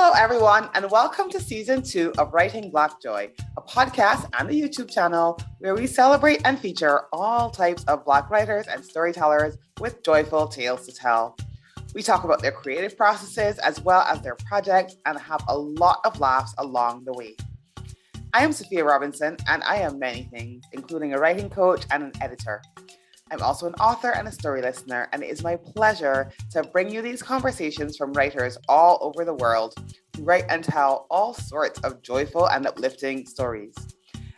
Hello, everyone, and welcome to Season 2 of Writing Black Joy, a podcast and a YouTube channel where we celebrate and feature all types of Black writers and storytellers with joyful tales to tell. We talk about their creative processes as well as their projects and have a lot of laughs along the way. I am Sophia Robinson, and I am many things, including a writing coach and an editor. I'm also an author and a story listener, and it is my pleasure to bring you these conversations from writers all over the world who write and tell all sorts of joyful and uplifting stories.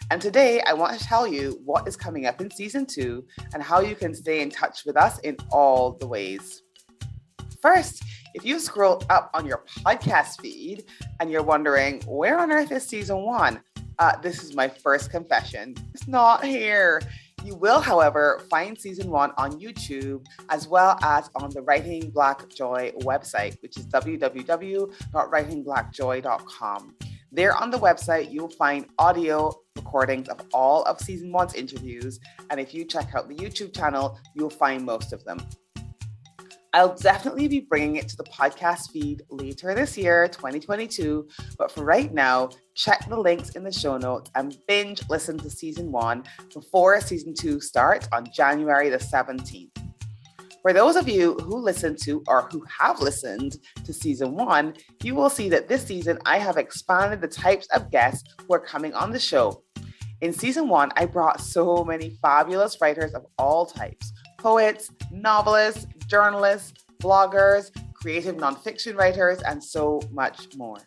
And today, I want to tell you what is coming up in Season 2 and how you can stay in touch with us in all the ways. First, if you scroll up on your podcast feed and you're wondering, where on earth is Season 1? This is my first confession. It's not here. You will, however, find Season 1 on YouTube as well as on the Writing Black Joy website, which is www.writingblackjoy.com. There on the website, you'll find audio recordings of all of Season 1's interviews. And if you check out the YouTube channel, you'll find most of them. I'll definitely be bringing it to the podcast feed later this year, 2022. But for right now, check the links in the show notes and binge listen to Season 1 before Season 2 starts on January the 17th. For those of you who listen to or who have listened to Season 1, you will see that this season I have expanded the types of guests who are coming on the show. In Season 1, I brought so many fabulous writers of all types: poets, novelists, journalists, bloggers, creative nonfiction writers, and so much more.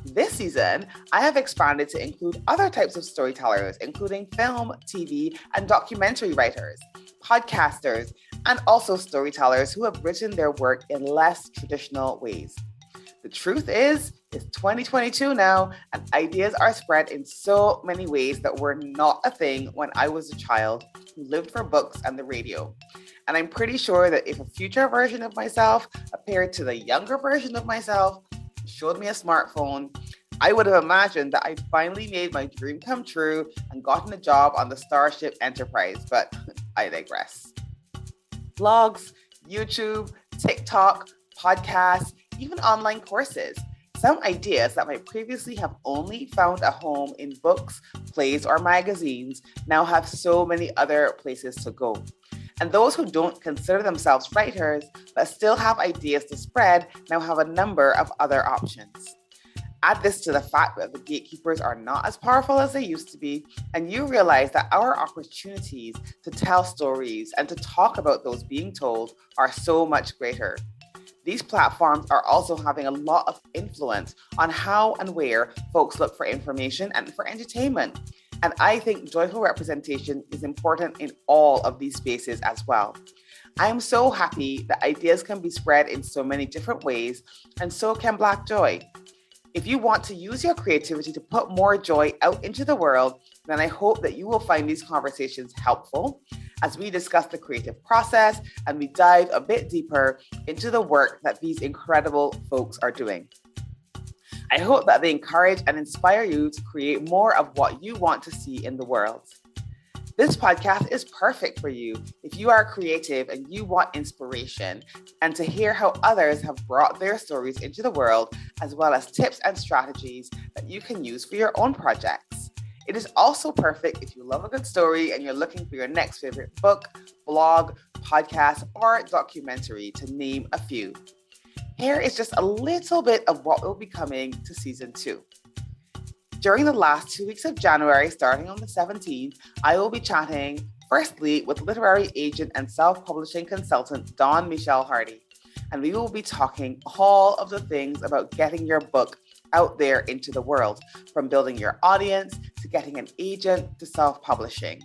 This season, I have expanded to include other types of storytellers, including film, TV, and documentary writers, podcasters, and also storytellers who have written their work in less traditional ways. The truth is, it's 2022 now, and ideas are spread in so many ways that were not a thing when I was a child who lived for books and the radio. And I'm pretty sure that if a future version of myself appeared to the younger version of myself, showed me a smartphone, I would have imagined that I finally made my dream come true and gotten a job on the Starship Enterprise, but I digress. Blogs, YouTube, TikTok, podcasts, even online courses. Some ideas that might previously have only found a home in books, plays, or magazines now have so many other places to go. And those who don't consider themselves writers but still have ideas to spread now have a number of other options. Add this to the fact that the gatekeepers are not as powerful as they used to be, and you realize that our opportunities to tell stories and to talk about those being told are so much greater. These platforms are also having a lot of influence on how and where folks look for information and for entertainment. And I think joyful representation is important in all of these spaces as well. I am so happy that ideas can be spread in so many different ways, and so can Black Joy. If you want to use your creativity to put more joy out into the world, then I hope that you will find these conversations helpful as we discuss the creative process and we dive a bit deeper into the work that these incredible folks are doing. I hope that they encourage and inspire you to create more of what you want to see in the world. This podcast is perfect for you if you are creative and you want inspiration and to hear how others have brought their stories into the world, as well as tips and strategies that you can use for your own projects. It is also perfect if you love a good story and you're looking for your next favorite book, blog, podcast, or documentary, to name a few. Here is just a little bit of what will be coming to Season 2. During the last 2 weeks of January, starting on the 17th, I will be chatting firstly with literary agent and self-publishing consultant Dawn Michelle Hardy. And we will be talking all of the things about getting your book out there into the world, from building your audience to getting an agent to self-publishing.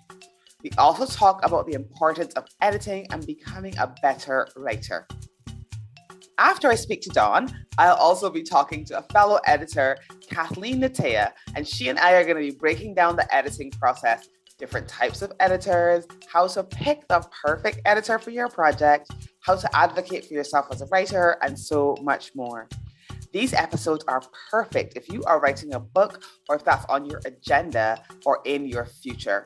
We also talk about the importance of editing and becoming a better writer. After I speak to Dawn, I'll also be talking to a fellow editor, Kathleen Natea, and she and I are going to be breaking down the editing process, different types of editors, how to pick the perfect editor for your project, how to advocate for yourself as a writer, and so much more. These episodes are perfect if you are writing a book or if that's on your agenda or in your future.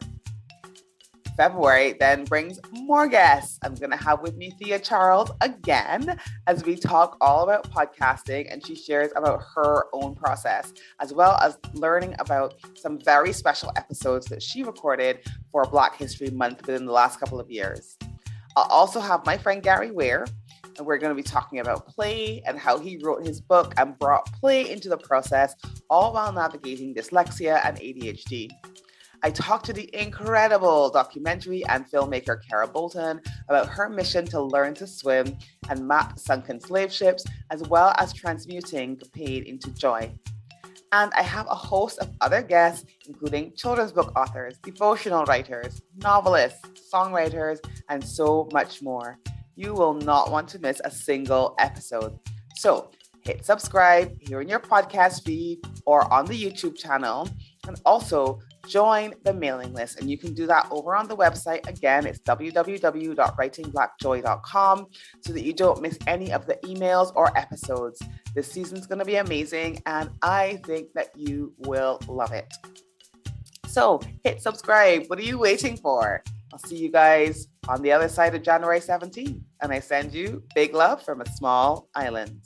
February then brings more guests. I'm going to have with me Thea Charles again as we talk all about podcasting, and she shares about her own process, as well as learning about some very special episodes that she recorded for Black History Month within the last couple of years. I'll also have my friend Gary Ware, and we're going to be talking about play and how he wrote his book and brought play into the process, all while navigating dyslexia and ADHD. I talked to the incredible documentary and filmmaker Cara Bolton about her mission to learn to swim and map sunken slave ships, as well as transmuting pain into joy. And I have a host of other guests, including children's book authors, devotional writers, novelists, songwriters, and so much more. You will not want to miss a single episode. So hit subscribe here in your podcast feed or on the YouTube channel, and also join the mailing list. And you can do that over on the website. Again, it's www.writingblackjoy.com, so that you don't miss any of the emails or episodes. This season's going to be amazing, and I think that you will love it. So hit subscribe. What are you waiting for? I'll see you guys on the other side of January 17th. And I send you big love from a small island.